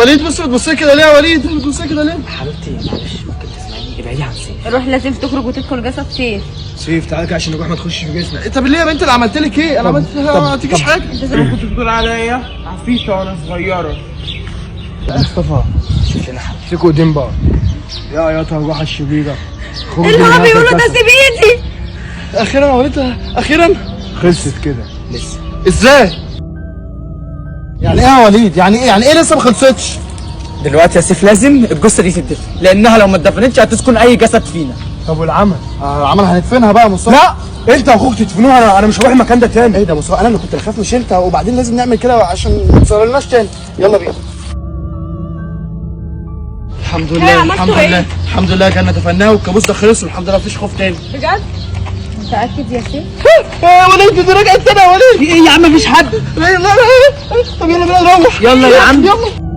وليد بص كده ليه يا وليد؟ بتبص كده ليه؟ حبيبتي معلش ممكن تسمعيني، ابعدي عن سيف. روح، لازم تخرج وتدخل جسد سيف. سيف تعالى كده عشان نروح ما تخشش في جسمنا. طب ليه يا بنت اللي عملت لك ايه؟ انا عملت ما تجيش حاجه. انت زي ما كنت بتقول عليا عفيفه وانا صغيره. مصطفى شوف لنا حل. امسكوا قدام بعض. يا طرواحه الشريره. اللي هو بيقولوا ده سيب ايدي. اخيرا يا وليد اخيرا. خلصت كده. لسه. ازاي؟ يعني ايه يا وليد؟ يعني ايه لسه ما خلصتش؟ دلوقتي يا سيف لازم الجثه دي تدفن، لانها لو ما اتدفنتش هتسكن اي جسد فينا. طب والعمل؟ العمل هندفنها بقى يا مصطفى. لا انت واخوك تدفنوها، انا مش هروح المكان ده تاني. ايه ده يا مصطفى؟ انا اللي كنت بخاف مش انت، وبعدين لازم نعمل كده عشان ما تصيرلناش تاني. يلا بينا. الحمد لله الحمد لله كنا دفناه والكابوس ده خلص والحمد لله مفيش خوف تاني. بجد؟ متأكد يا سيف؟ يا وليد دي رجعت تاني يا وليد. في ايه يا عم؟ مفيش حد. طب يلا بينا نروح. يلا يا عم. يلا.